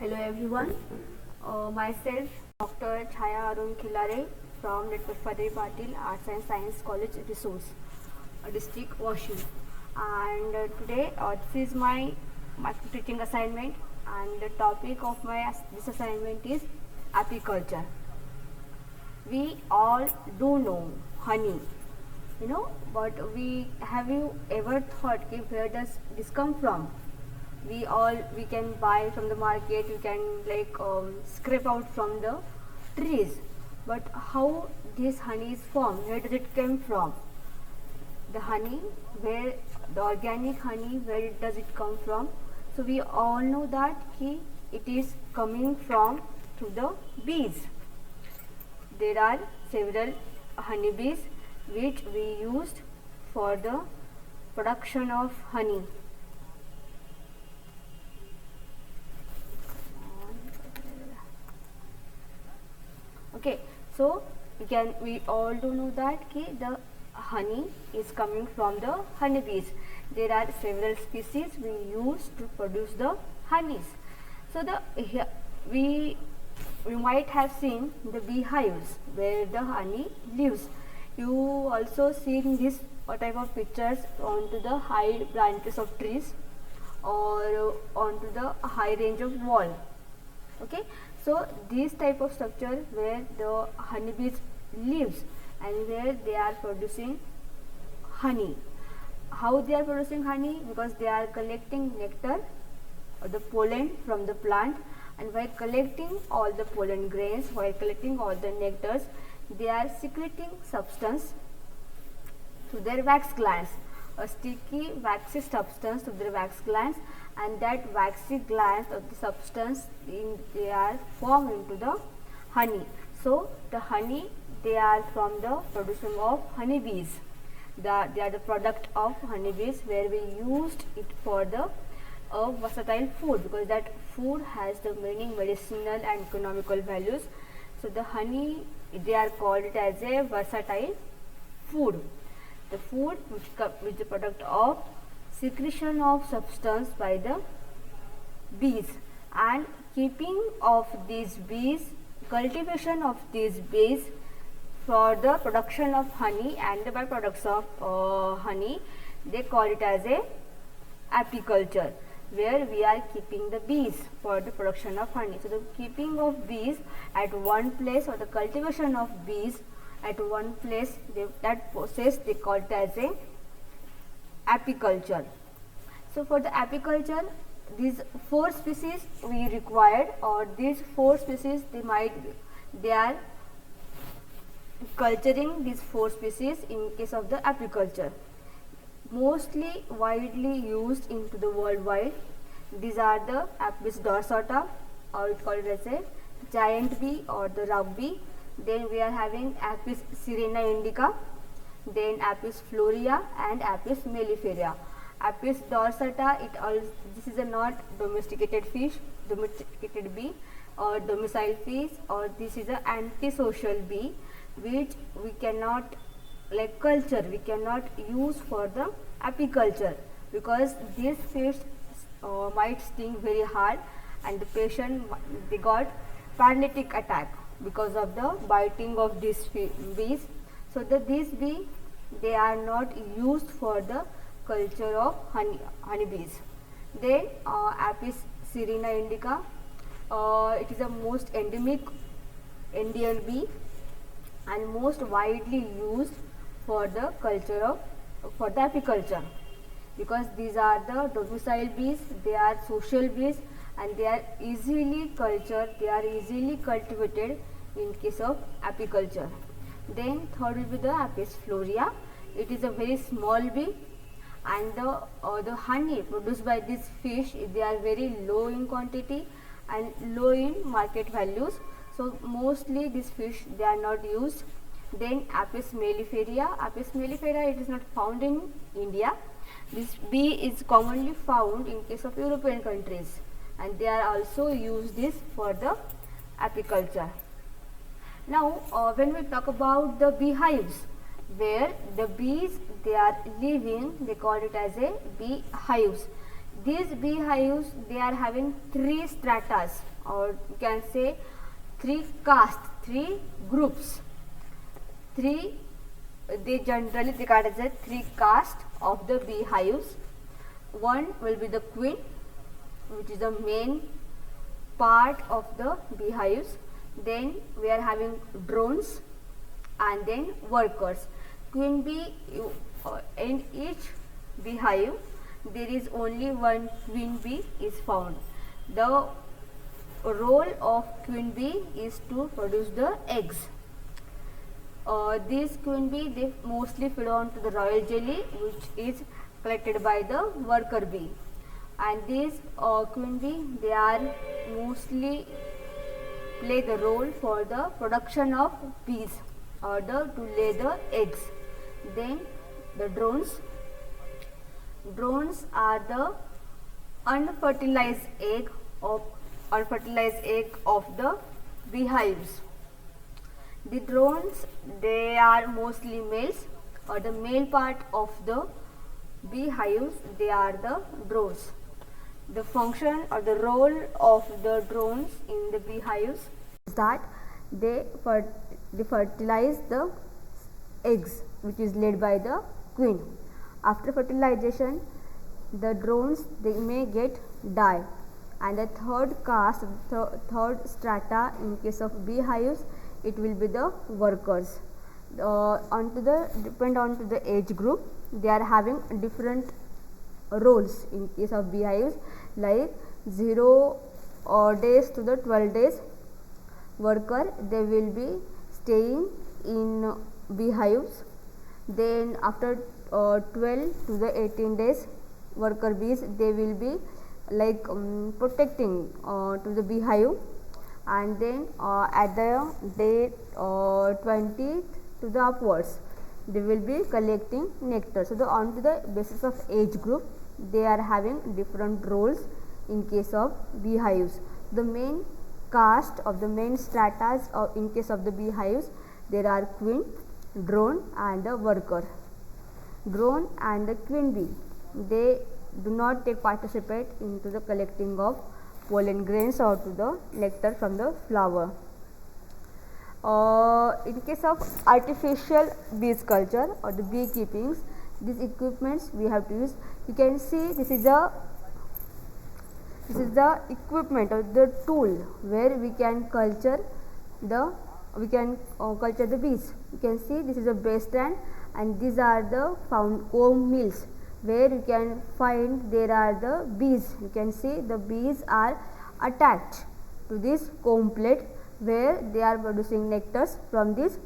Hello everyone, myself Dr. Chaya Arun Khilare from Network Fateh Patil Arts and Science College Resource, District Washington. And today this is my teaching assignment, and the topic of this assignment is apiculture. We all do know honey, but have you ever thought where does this come from? We can buy from the market, we can scrape out from the trees, but how this honey is formed, where does it come from? The honey, where the organic honey, where does it come from? So we all know that it is coming from through the bees. There are several honeybees which we used for the production of honey. Okay, so we all do know that the honey is coming from the honeybees. There are several species we use to produce the honeys. So we might have seen the beehives where the honey lives. You also seen this type of pictures onto the high branches of trees or onto the high range of wall. Okay, so this type of structure where the honeybees lives and where they are producing honey. How they are producing honey? Because they are collecting nectar or the pollen from the plant, and while collecting all the pollen grains, while collecting all the nectars, they are secreting substance to their wax glands, a sticky waxy substance to their wax glands, and that waxy glands of the substance they are formed into the honey. So the honey, they are from the production of honeybees. They are the product of honeybees, where we used it for the versatile food, because that food has the many medicinal and economical values. So the honey, they are called it as a versatile food. The food which is the product of secretion of substance by the bees, and keeping of these bees, cultivation of these bees for the production of honey and the byproducts of honey, they call it as a apiculture, where we are keeping the bees for the production of honey. So the keeping of bees at one place, or the cultivation of bees at one place, that process they call it as a apiculture. So for the apiculture, these 4 species we required, or these 4 species they are culturing these 4 species in case of the apiculture. Mostly widely used into the worldwide, these are the Apis dorsata, or we call it as a giant bee or the rock bee. Then we are having Apis sirena indica, then Apis florea and Apis mellifera. Apis dorsata, this is a not domesticated bee or domicile fish, or this is an antisocial bee which we cannot culture, we cannot use for the apiculture, because this fish might sting very hard, and the patient, they got paralytic attack because of the biting of these bees. So these bees, they are not used for the culture of honeybees. Then Apis sirena indica, it is a most endemic Indian bee and most widely used for the culture of the apiculture, because these are the domicile bees, they are social bees, and they are easily cultured, they are easily cultivated in case of apiculture. Then third will be the Apis florea. It is a very small bee, and the honey produced by this fish, they are very low in quantity and low in market values. So mostly these fish, they are not used. Then Apis mellifera. Apis mellifera, it is not found in India. This bee is commonly found in case of European countries, and they are also used this for the apiculture. Now when we talk about the beehives, where the bees, they are living, they call it as a beehives. These beehives, they are having three stratas, or you can say three castes, three groups. They generally regard as a three castes of the beehives. One will be the queen, which is the main part of the beehives. Then we are having drones, and then workers. Queen bee, in each beehive there is only one queen bee is found. The role of queen bee is to produce the eggs. These queen bee, they mostly feed on to the royal jelly, which is collected by the worker bee. And these queen bee, they are mostly play the role for the production of bees, order to lay the eggs. Then the drones. Drones are the unfertilized egg of the beehives. The drones, they are mostly males, or the male part of the beehives, they are the drones. The function or the role of the drones in the beehives is that they fertilize the eggs, which is laid by the queen. After fertilization, the drones, they may get die. And the third caste, third strata in case of beehives, it will be the workers. Depend on to the age group, they are having different roles in case of beehives, like 0 days to the 12 days worker, they will be staying in beehives. Then after 12 to the 18 days worker bees, they will be like protecting to the beehive. And then at the day 20 to the upwards, they will be collecting nectar. So on to the basis of age group, they are having different roles in case of beehives. The main caste of the main stratas in case of the beehives, there are queen, drone and the worker. Drone and the queen bee, they do not participate into the collecting of pollen grains or to the nectar from the flower. In case of artificial bees culture or the beekeepings, these equipments we have to use. You can see this is the equipment or the tool where we can culture the bees. You can see this is a base stand, and these are the comb mills where you can find there are the bees. You can see the bees are attached to this comb plate where they are producing nectars from these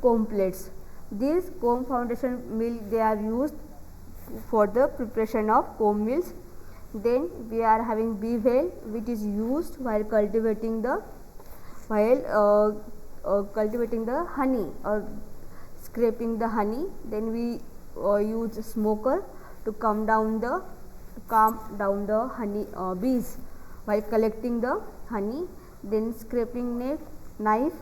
comb plates. These comb foundation mill, they are used for the preparation of comb mills. Then we are having bee veil, which is used while cultivating the honey or scraping the honey. Then we use smoker to calm down the honey bees while collecting the honey. Then scraping knife,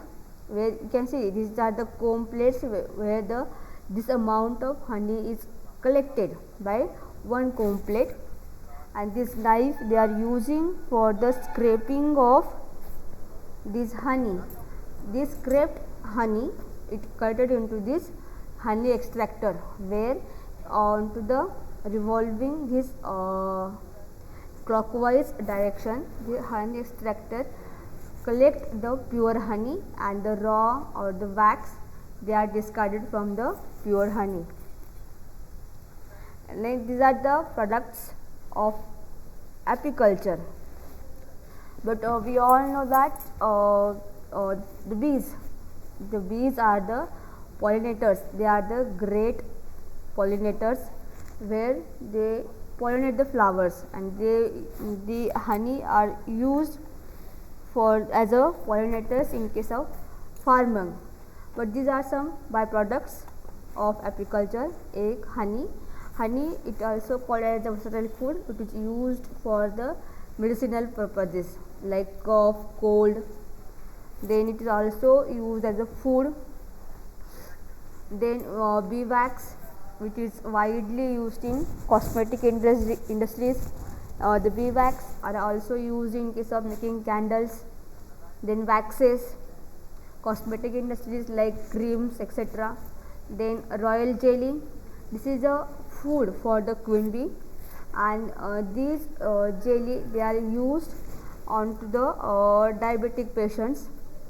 where you can see these are the comb plates where this amount of honey is collected by one comb plate. And this knife they are using for the scraping of this honey. This scraped honey, it converted into this honey extractor, where onto the revolving this clockwise direction, the honey extractor collect the pure honey, and the raw or the wax, they are discarded from the pure honey. Like these are the products of apiculture. But we all know that the bees are the pollinators. They are the great pollinators, where they pollinate the flowers, and the honey are used for as a pollinators in case of farming. But these are some byproducts of apiculture. Egg, honey. Honey, it also called as a versatile food. It is used for the medicinal purposes like cough, cold. Then it is also used as a food. Then bee wax, which is widely used in cosmetic industries. The bee wax are also used in case of making candles. Then waxes, cosmetic industries like creams, etc. Then royal jelly, this is a food for the queen bee, and these jelly they are used onto the diabetic patients.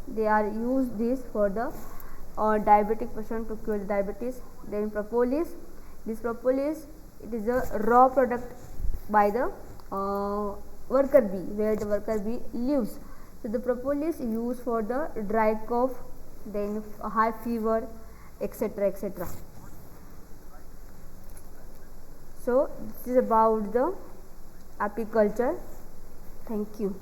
They are used this for the diabetic patient to cure diabetes. Then propolis, this propolis it is a raw product by the worker bee, where the worker bee lives. So the propolis used for the dry cough, then high fever, etc., etc. So this is about the apiculture. Thank you.